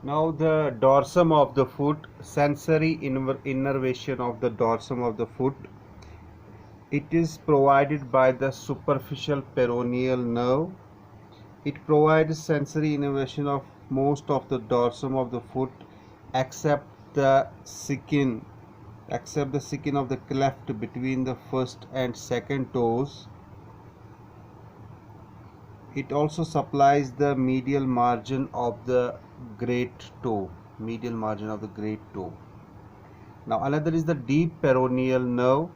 Now the dorsum of the foot, sensory innervation of the dorsum of the foot. It is provided by the superficial peroneal nerve. It provides sensory innervation of most of the dorsum of the foot except the skin of the cleft between the first and second toes. It also supplies the medial margin of the great toe. Now another is the deep peroneal nerve.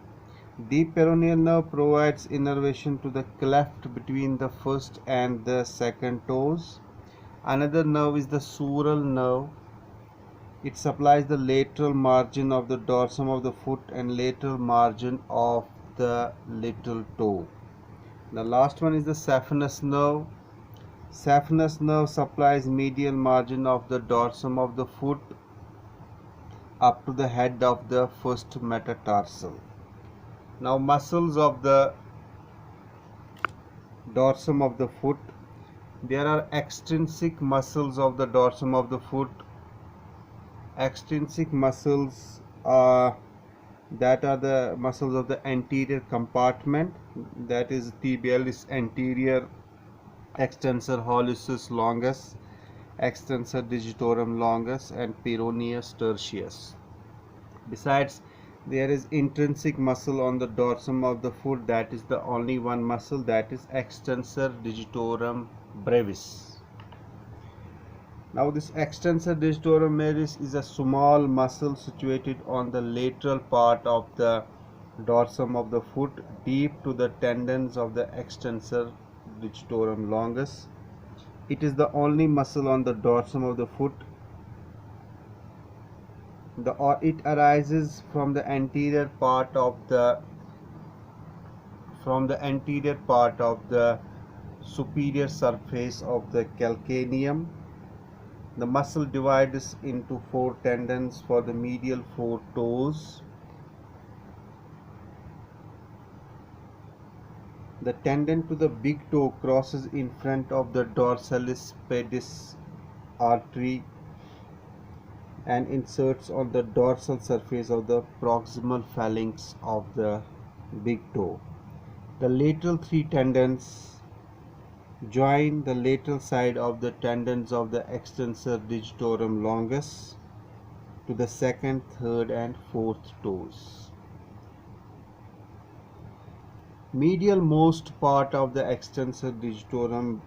Deep peroneal nerve provides innervation to the cleft between the first and the second toes. Another nerve is the sural nerve. It supplies the lateral margin of the dorsum of the foot and lateral margin of the little toe. The last one is the saphenous nerve. Saphenous nerve supplies medial margin of the dorsum of the foot up to the head of the first metatarsal. Now muscles of the dorsum of the foot. There are extrinsic muscles of the dorsum of the foot. Extrinsic muscles that are the muscles of the anterior compartment, that is tibialis anterior, extensor hallucis longus, extensor digitorum longus, and peroneus tertius. Besides, there is intrinsic muscle on the dorsum of the foot, that is the only one muscle, that is extensor digitorum brevis. Now this extensor digitorum brevis is a small muscle situated on the lateral part of the dorsum of the foot, deep to the tendons of the extensor digitorum longus. It is the only muscle on the dorsum of the foot. It arises from the anterior part of the superior surface of the calcaneum. The muscle divides into 4 tendons for the medial 4 toes. The tendon to the big toe crosses in front of the dorsalis pedis artery and inserts on the dorsal surface of the proximal phalanx of the big toe. The lateral 3 tendons join the lateral side of the tendons of the extensor digitorum longus to the second, third, and fourth toes. Medial most part of the extensor digitorum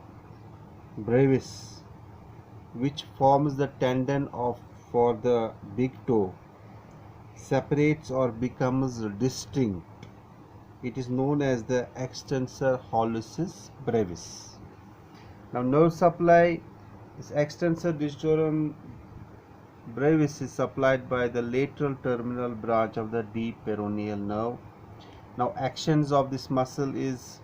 brevis, which forms the tendon for the big toe, separates or becomes distinct. It is known as the extensor hallucis brevis. Now nerve supply is extensor digitorum brevis is supplied by the lateral terminal branch of the deep peroneal nerve. Now actions of this muscle is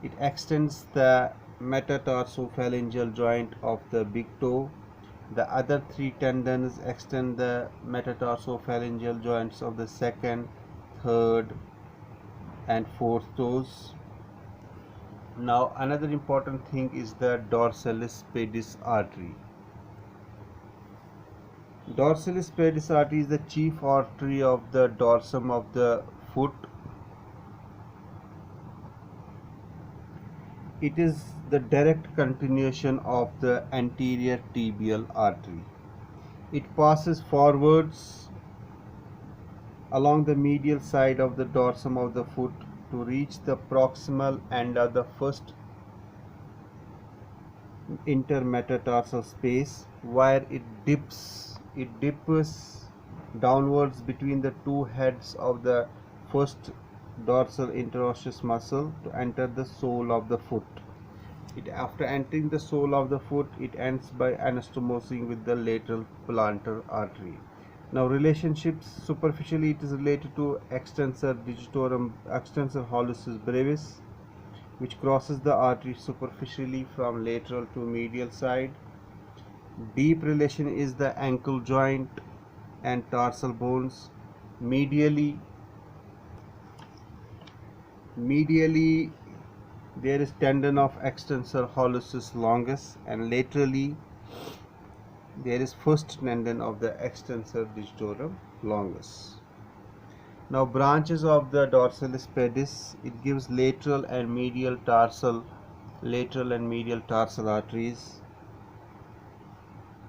it extends the metatarsophalangeal joint of the big toe. The other 3 tendons extend the metatarsophalangeal joints of the second, third, and fourth toes. Now another important thing is the dorsalis pedis artery. Dorsalis pedis artery is the chief artery of the dorsum of the foot. It is the direct continuation of the anterior tibial artery. It passes forwards along the medial side of the dorsum of the foot to reach the proximal end of the first intermetatarsal space, where it dips downwards between the 2 heads of the first dorsal interosseous muscle to enter the sole of the foot. After entering the sole of the foot, it ends by anastomosing with the lateral plantar artery. Now relationships, superficially it is related to extensor hallucis brevis, which crosses the artery superficially from lateral to medial side. Deep relation is the ankle joint and tarsal bones. Medially there is tendon of extensor hallucis longus, and laterally there is first tendon of the extensor digitorum longus. Now branches of the dorsalis pedis, it gives lateral and medial tarsal arteries.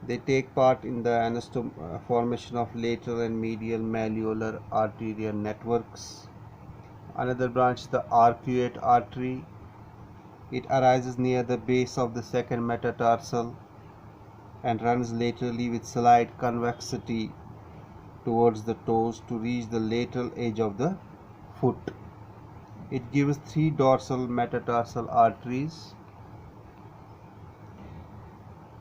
They take part in the formation of lateral and medial malleolar arterial networks. Another branch is the arcuate artery. It arises near the base of the second metatarsal and runs laterally with slight convexity towards the toes to reach the lateral edge of the foot. It gives three dorsal metatarsal arteries,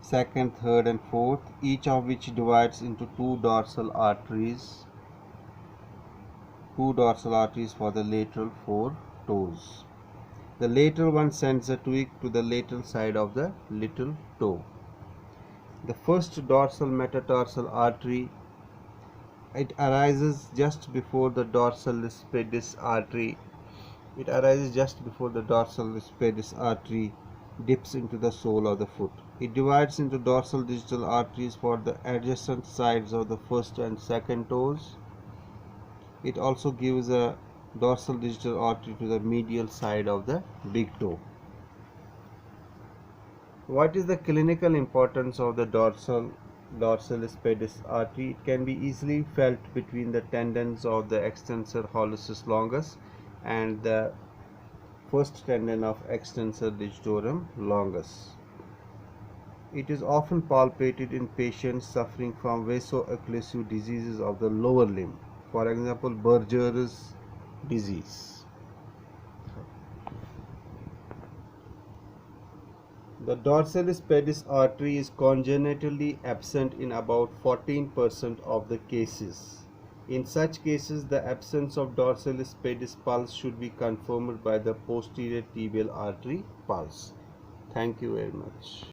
second, third and fourth, each of which divides into two dorsal arteries for the lateral four toes. The lateral one sends a twig to the lateral side of the little toe. The first dorsal metatarsal artery, it arises just before the dorsalis pedis artery. Dips into the sole of the foot. It divides into dorsal digital arteries for the adjacent sides of the first and second toes. It also gives a dorsal digital artery to the medial side of the big toe. What is the clinical importance of the dorsalis pedis artery? It can be easily felt between the tendons of the extensor hallucis longus and the first tendon of extensor digitorum longus. It is often palpated in patients suffering from vaso-occlusive diseases of the lower limb, for example, Berger's disease. The dorsalis pedis artery is congenitally absent in about 14% of the cases. In such cases, the absence of dorsalis pedis pulse should be confirmed by the posterior tibial artery pulse. Thank you very much.